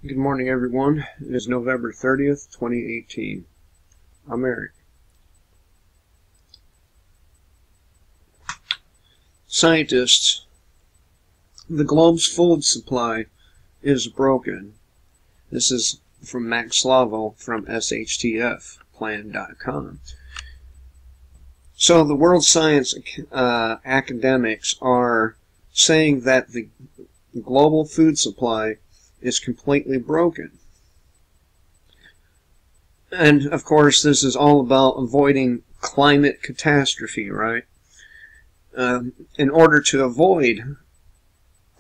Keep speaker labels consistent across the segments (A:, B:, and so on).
A: Good morning, everyone. It is November 30th, 2018. I'm Eric. Scientists, the globe's food supply is broken. This is from Max Slavo from SHTFplan.com. So the world science academics are saying that the global food supply is completely broken. And, of course, this is all about avoiding climate catastrophe, right? In order to avoid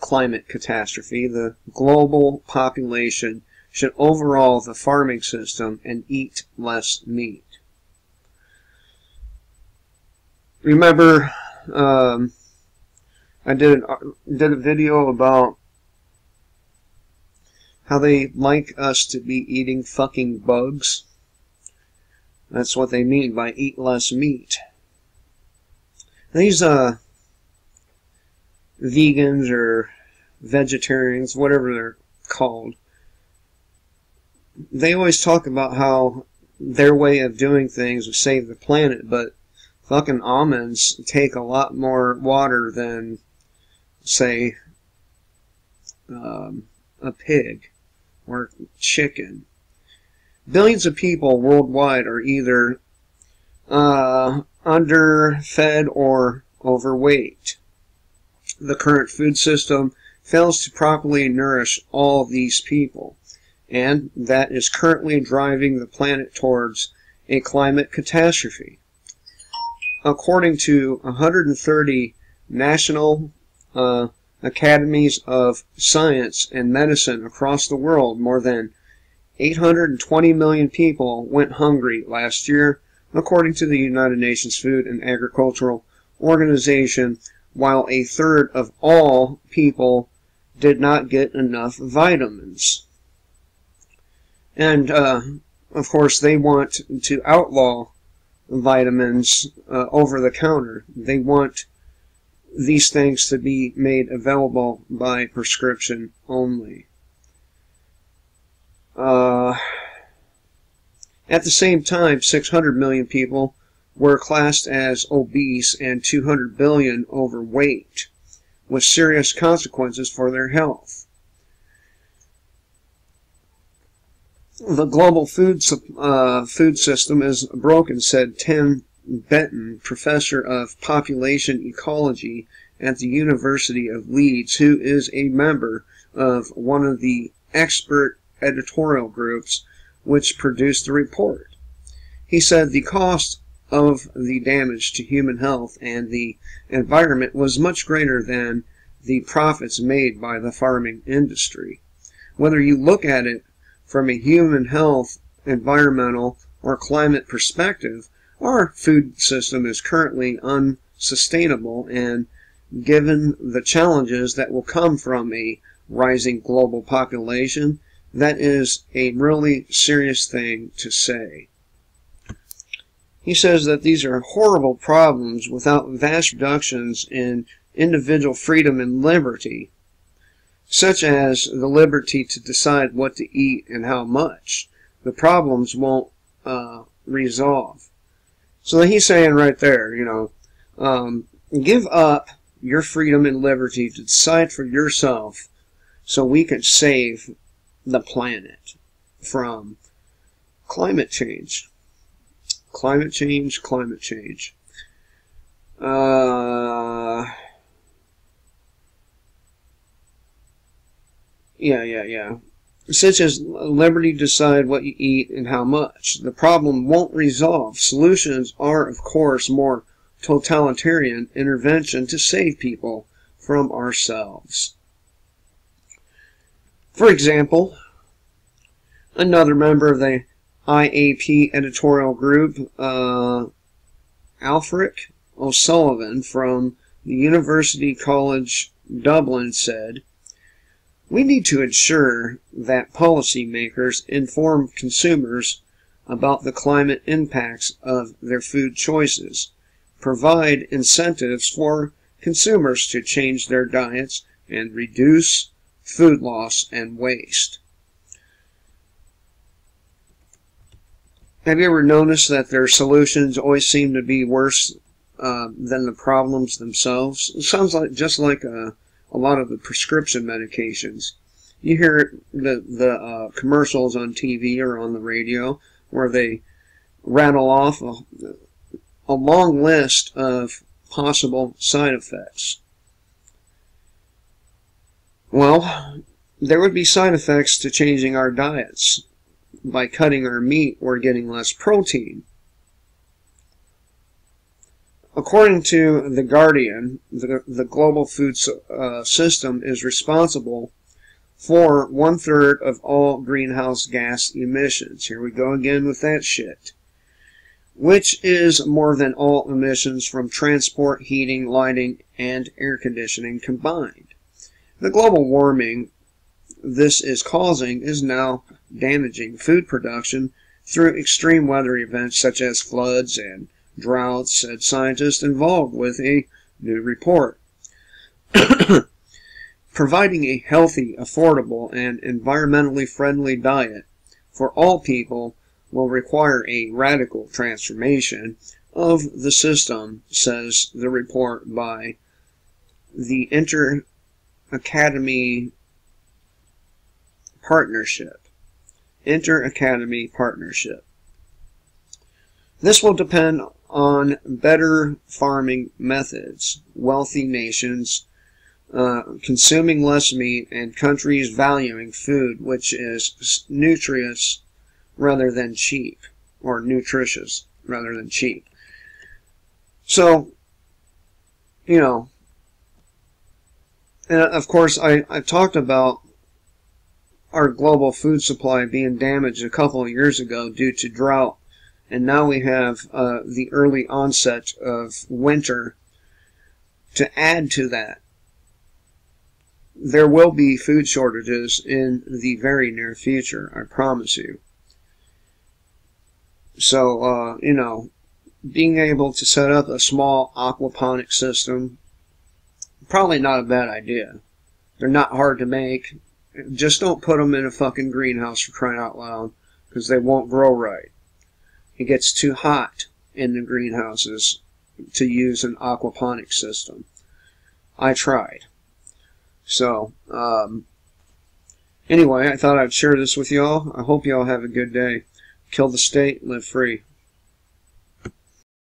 A: climate catastrophe, the global population should overhaul the farming system and eat less meat. Remember, I did a video about how they like us to be eating fucking bugs. That's what they mean by eat less meat. These vegans or vegetarians, whatever they're called, they always talk about how their way of doing things will save the planet, but fucking almonds take a lot more water than, say, a pig or chicken. Billions of people worldwide are either underfed or overweight. The current food system fails to properly nourish all these people, and that is currently driving the planet towards a climate catastrophe. According to 130 national academies of science and medicine across the world, more than 820 million people went hungry last year, according to the United Nations Food and Agricultural Organization, while a third of all people did not get enough vitamins. And, of course, they want to outlaw vitamins over the counter. They want these things to be made available by prescription only. At the same time, 600 million people were classed as obese and 200 billion overweight, with serious consequences for their health. The global food system is broken, said Tim Benton, professor of population ecology at the University of Leeds, who is a member of one of the expert editorial groups which produced the report. He said the cost of the damage to human health and the environment was much greater than the profits made by the farming industry. Whether you look at it from a human health, environmental, or climate perspective, our food system is currently unsustainable, and given the challenges that will come from a rising global population, that is a really serious thing to say. He says that these are horrible problems without vast reductions in individual freedom and liberty, such as the liberty to decide what to eat and how much. The problems won't resolve. So he's saying right there, give up your freedom and liberty to decide for yourself so we can save the planet from climate change. Climate change, climate change. Yeah. Such as liberty to decide what you eat and how much. The problem won't resolve. Solutions are, of course, more totalitarian intervention to save people from ourselves. For example, another member of the IAP editorial group, Alfric O'Sullivan from the University College Dublin, said, "We need to ensure that policymakers inform consumers about the climate impacts of their food choices, provide incentives for consumers to change their diets, and reduce food loss and waste." Have you ever noticed that their solutions always seem to be worse than the problems themselves? It sounds like just like a lot of the prescription medications. You hear the commercials on TV or on the radio where they rattle off a long list of possible side effects. Well, there would be side effects to changing our diets. By cutting our meat, we're getting less protein. According to The Guardian, the global food system is responsible for 1/3 of all greenhouse gas emissions. Here we go again with that shit. Which is more than all emissions from transport, heating, lighting, and air conditioning combined. The global warming this is causing is now damaging food production through extreme weather events such as floods and droughts, said scientists involved with a new report. Providing a healthy, affordable, and environmentally friendly diet for all people will require a radical transformation of the system, says the report by the Inter-Academy Partnership. Inter-Academy Partnership. This will depend on better farming methods, wealthy nations consuming less meat, and countries valuing food which is nutritious rather than cheap, or nutritious rather than cheap. So, you know, and of course I talked about our global food supply being damaged a couple of years ago due to drought, and now we have the early onset of winter to add to that. There will be food shortages in the very near future, I promise you. So, you know, being able to set up a small aquaponic system, probably not a bad idea. They're not hard to make. Just don't put them in a fucking greenhouse, for crying out loud, because they won't grow right. It gets too hot in the greenhouses to use an aquaponic system. I tried. So, anyway, I thought I'd share this with y'all. I hope y'all have a good day. Kill the state, live free.